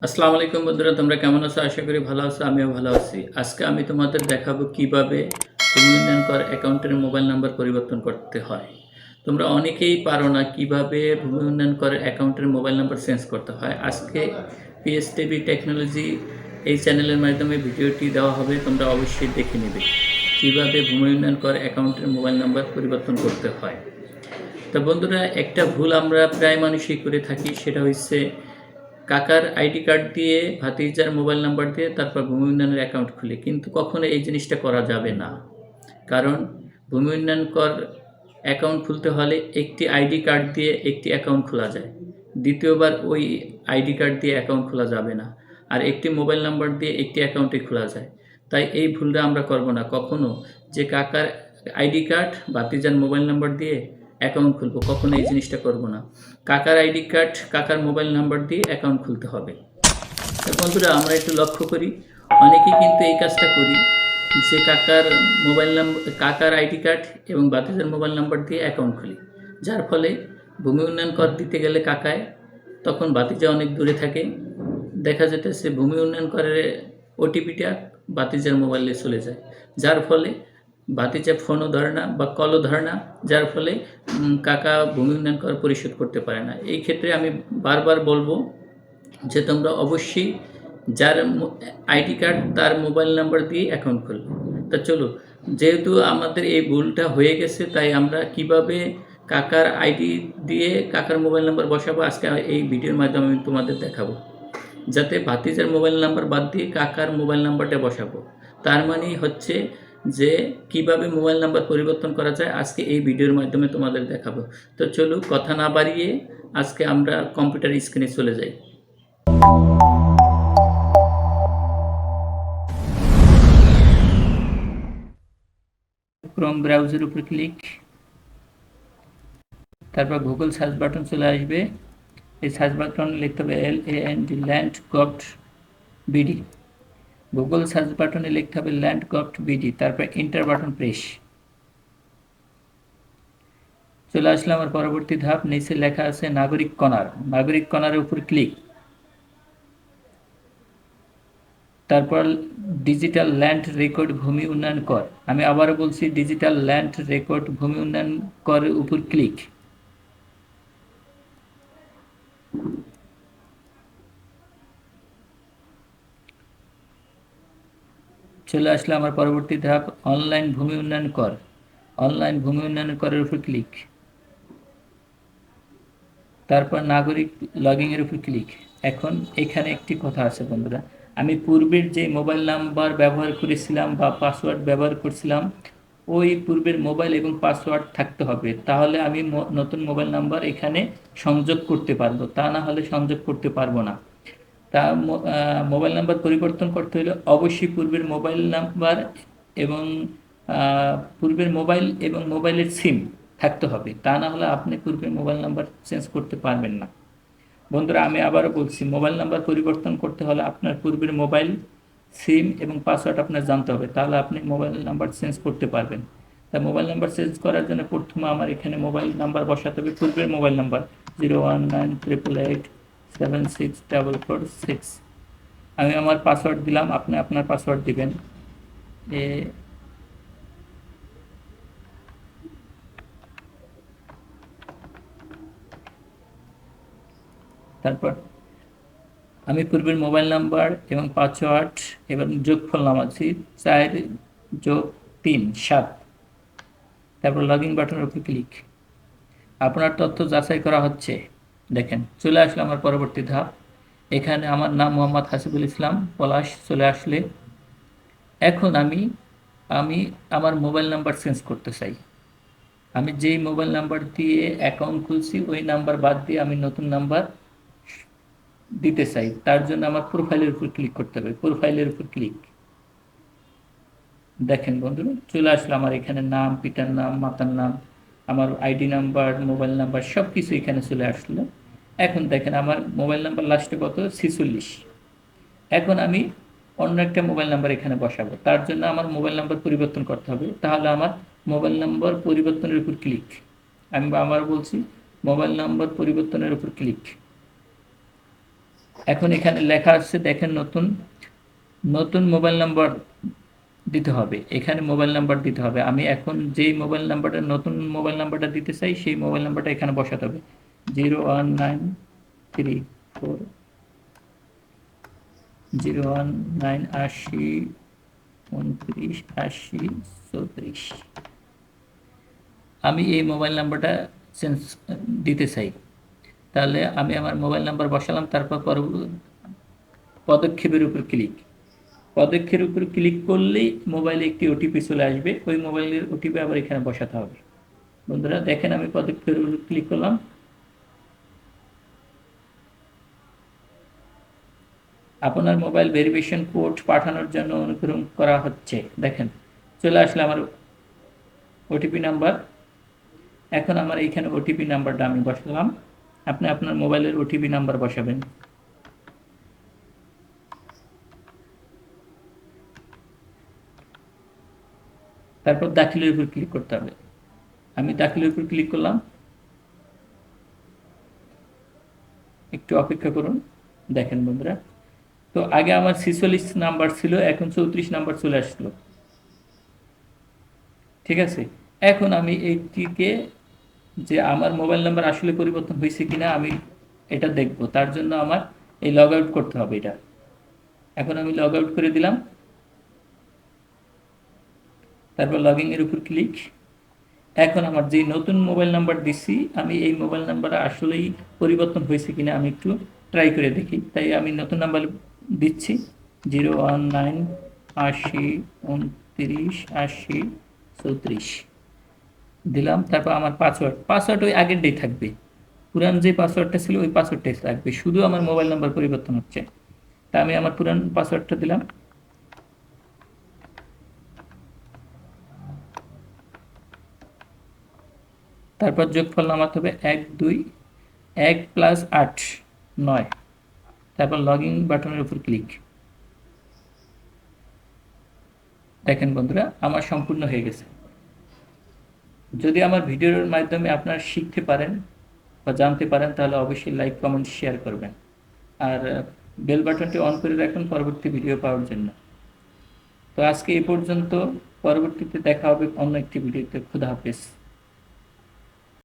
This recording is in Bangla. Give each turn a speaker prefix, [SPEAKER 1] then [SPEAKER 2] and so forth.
[SPEAKER 1] আসসালামু আলাইকুম বন্ধুরা, তোমরা কেমন আছো? আশা করি ভালো আছো। আমিও ভালো আছি। আজকে আমি তোমাদের দেখাবো কিভাবে ভূমি উন্নয়ন কর অ্যাকাউন্টের মোবাইল নাম্বার পরিবর্তন করতে হয়। তোমরা অনেকেই পারো না কিভাবে ভূমি উন্নয়ন কর অ্যাকাউন্টের মোবাইল নাম্বার চেঞ্জ করতে হয়। আজকে পিএসটিভি টেকনোলজি এই চ্যানেলের মাধ্যমে ভিডিওটি দেওয়া হবে, তোমরা অবশ্যই দেখে নেবে কিভাবে ভূমি উন্নয়ন কর অ্যাকাউন্টের মোবাইল নাম্বার পরিবর্তন করতে হয়। তো বন্ধুরা, একটা ভুল আমরা প্রায় মানুষই করে থাকি, সেটা হচ্ছে কাকার আইডি কার্ড দিয়ে ভাতিজার মোবাইল নাম্বার দিয়ে তারপর ভূমি উন্নয়নের অ্যাকাউন্ট খুলি, কিন্তু কখনো এই জিনিসটা করা যাবে না। কারণ ভূমি উন্নয়ন কর অ্যাকাউন্ট খুলতে হলে একটি আইডি কার্ড দিয়ে একটি অ্যাকাউন্ট খোলা যায়, দ্বিতীয়বার ওই আইডি কার্ড দিয়ে অ্যাকাউন্ট খোলা যাবে না, আর একটি মোবাইল নাম্বার দিয়ে একটি অ্যাকাউন্টে খোলা যায়। তাই এই ভুলটা আমরা করব না কখনো, যে কাকার আইডি কার্ড ভাতিজার মোবাইল নাম্বার দিয়ে অ্যাকাউন্ট খুলবো, কখনো এই জিনিসটা করব না। কাকার আইডি কার্ড কাকার মোবাইল নাম্বার দিয়ে অ্যাকাউন্ট খুলতে হবে। তো বন্ধুরা, আমরা একটু লক্ষ্য করি, অনেকেই কিন্তু এই কাজটা করি, যে কাকার মোবাইল নাম্বার, কাকার আইডি কার্ড এবং ভাতিজার মোবাইল নাম্বার দিয়ে অ্যাকাউন্ট খুলি, যার ফলে ভূমি উন্নয়ন কর দিতে গেলে কাকায়, তখন ভাতিজা অনেক দূরে থাকে, দেখা যেতেছে ভূমি উন্নয়ন করের ওটিপিটা ভাতিজার মোবাইলে চলে যায়, যার ফলে ভাতিজা ফোনও ধরে না বা কলও ধরে না, যার ফলে কাকা ভূমি উন্নয়ন কর পরিশোধ করতে পারে না। এই ক্ষেত্রে আমি বারবার বলবো যে তোমরা অবশ্যই যার আইডি কার্ড তার মোবাইল নাম্বার দিয়ে অ্যাকাউন্ট খুলবে। তা চলো, যেহেতু আমাদের এই ভুলটা হয়ে গেছে, তাই আমরা কিভাবে কাকার আইডি দিয়ে কাকার মোবাইল নাম্বার বসাবো আজকে এই ভিডিওর মাধ্যমে আমি তোমাদের দেখাবো, যাতে ভাতিজার মোবাইল নাম্বার বাদ দিয়ে কাকার মোবাইল নাম্বারটা বসাবো। তার মানেই হচ্ছে যে কিভাবে মোবাইল নাম্বার পরিবর্তন করা যায় আজকে এই ভিডিওর মাধ্যমে তোমাদের দেখাবো। তো চলো, কথা না বাড়িয়ে আজকে আমরা কম্পিউটার স্ক্রিনে চলে যাই। ক্রোম ব্রাউজার উপর ক্লিক, তারপর গুগল সার্চ বাটন চলে আসবে। এই সার্চ বাটন লিখতে হবে LAND land govt BD. Google search বাটনে লিখতে হবে ল্যান্ড গভট বিডি, তারপর এন্টার বাটন প্রেস। চলে আসলে আমার পরবর্তী ধাপ, নিচে লেখা আছে নাগরিক কণার, নাগরিক কণারের উপর ক্লিক, তারপর ডিজিটাল ল্যান্ড রেকর্ড ভূমি উন্নয়ন কর, আমি আবারও বলছি ডিজিটাল ল্যান্ড রেকর্ড ভূমি উন্নয়ন করের উপর ক্লিক। চলে আসলে আমার পরবর্তী ধাপ অনলাইন ভূমি উন্নয়ন কর, অনলাইন ভূমি উন্নয়ন করের উপর ক্লিক, তারপর নাগরিক লগইন এর উপর ক্লিক। এখন এখানে একটি কথা আছে বন্ধুরা, আমি পূর্বের যে মোবাইল নাম্বার ব্যবহার করেছিলাম বা পাসওয়ার্ড ব্যবহার করছিলাম, ওই পূর্বের মোবাইল এবং পাসওয়ার্ড থাকতে হবে, তাহলে আমি নতুন মোবাইল নাম্বার এখানে সংযোগ করতে পারবো, তা না হলে সংযোগ করতে পারবো না। তা মোবাইল নাম্বার পরিবর্তন করতে হলে অবশ্যই পূর্বের মোবাইল নাম্বার এবং পূর্বের মোবাইল এবং মোবাইলের সিম থাকতে হবে, তা না হলে আপনি পূর্বের মোবাইল নাম্বার চেঞ্জ করতে পারবেন না। বন্ধুরা, আমি আবারও বলছি, মোবাইল নাম্বার পরিবর্তন করতে হলে আপনার পূর্বের মোবাইল, সিম এবং পাসওয়ার্ড আপনার জানতে হবে, তাহলে আপনি মোবাইল নাম্বার চেঞ্জ করতে পারবেন। তা মোবাইল নাম্বার চেঞ্জ করার জন্য প্রথমে আমার এখানে মোবাইল নাম্বার বসাতে হবে, পূর্বের মোবাইল নাম্বার 01988876446। আমি আমার পাসওয়ার্ড দিলাম, আপনি আপনার পাসওয়ার্ড দিবেন। তারপর আমি পূর্বের মোবাইল নাম্বার এবং পাসওয়ার্ড এবং যোগফল নামাচ্ছি 4+3=7, তারপর লগ ইন বাটনের উপর ক্লিক। আপনার তথ্য যাচাই করা হচ্ছে, দেখেন চলে আসলে আমার পরবর্তী ধাপ। এখানে আমার নাম মোহাম্মদ হাসিবুল ইসলাম পলাশ চলে আসলে এখন আমি আমি আমার মোবাইল নাম্বার চেঞ্জ করতে চাই। আমি যেই মোবাইল নাম্বার দিয়ে অ্যাকাউন্ট খুলছি ওই নাম্বার বাদ দিয়ে আমি নতুন নাম্বার দিতে চাই, তার জন্য আমার প্রোফাইলের উপর ক্লিক করতে হবে, প্রোফাইলের উপর ক্লিক। দেখেন বন্ধুরা, চলে আসলো আমার এখানে নাম, পিতার নাম, মাতার নাম, আমার আইডি নাম্বার, মোবাইল নাম্বার সব কিছু এখানে চলে আসলো। এখন দেখেন আমার মোবাইল নাম্বার লাস্টে কত, 46। এখন আমি অন্য একটা মোবাইল নাম্বার এখানে বসাবো, তার জন্য আমার মোবাইল নাম্বার পরিবর্তন করতে হবে, তাহলে আমার মোবাইল নাম্বার পরিবর্তনের উপর ক্লিক। আমি আবার বলছি, মোবাইল নাম্বার পরিবর্তনের উপর ক্লিক। এখন এখানে লেখা আছে দেখেন, নতুন নতুন মোবাইল নাম্বার দিতে হবে। এখানে মোবাইল নাম্বার দিতে হবে। আমি এখন যেই মোবাইল নাম্বারটা, নতুন মোবাইল নাম্বারটা দিতে চাই, সেই মোবাইল নাম্বারটা এখানে বসাতে হবে। 01934 019 80 29 80 34। আমি এই মোবাইল নাম্বারটা চেঞ্জ দিতে চাই। তাহলে আমি আমার মোবাইল নাম্বার বসালাম, তারপর পদক্ষেপের উপর ক্লিক। পদক্ষেপের উপর ক্লিক করলেই মোবাইলে একটি ওটিপি চলে আসবে। ওই মোবাইলের ওটিপি আবার এখানে বসাতে হবে। বন্ধুরা দেখেন, আমি পদক্ষেপের উপর ক্লিক করলাম। আপনার মোবাইল ভেরিফিকেশন কোড পাঠানোর জন্য অনুসরণ করা হচ্ছে। দেখেন চলে আসলে আমার ওটিপি নাম্বার। এখন আমার এইখানে ওটিপি নাম্বারটা আমি বসালাম। আপনি আপনার মোবাইলের ওটিপি নাম্বার বসাবেন। তারপর দাখিলের উপর ক্লিক করতে হবে। আমি দাখিলের উপর ক্লিক করলাম। একটু অপেক্ষা করুন। দেখেন বন্ধুরা, তো আগে আমার 46 নাম্বার ছিল, এখন 34 নাম্বার চলে আসলো। ঠিক আছে, এখন আমি এইটিকে, যে আমার মোবাইল নাম্বার আসলে পরিবর্তন হয়েছে কিনা আমি এটা দেখব। তার জন্য আমার এই লগ আউট করতে হবে এটা। এখন আমি লগ আউট করে দিলাম। তারপর লগইন এর উপর ক্লিক। এখন আমার যে নতুন মোবাইল নাম্বার দিছি, আমি এই মোবাইল নাম্বার আসলেই পরিবর্তন হয়েছে কিনা আমি একটু ট্রাই করে দেখি। তাই আমি নতুন নাম্বার দিচ্ছি, 019 80 29 80 34 দিলাম। তারপর আমার পাসওয়ার্ড ওই আগেরটাই থাকবে। পুরান যে পাসওয়ার্ডটা ছিল ওই পাসওয়ার্ডটাই থাকবে, শুধু আমার মোবাইল নাম্বার পরিবর্তন হচ্ছে। তা আমি আমার পুরান পাসওয়ার্ডটা দিলাম। তারপর যোগফল নামাতে হবে 1 2 1 + 8 9। তারপর লগ ইন বাটনের উপর ক্লিক। দেখেন বন্ধুরা, আমার সম্পূর্ণ হয়ে গেছে। যদি আমার ভিডিওর মাধ্যমে আপনারা শিখতে পারেন বা জানতে পারেন, তাহলে অবশ্যই লাইক কমেন্ট শেয়ার করবেন। আর বেল বাটনটি অন করে রাখুন পরবর্তী ভিডিও পাওয়ার জন্য। তো আজকে এই পর্যন্ত, পরবর্তীতে দেখা হবে অন্য একটি ভিডিওতে। খুদা হাফেজ।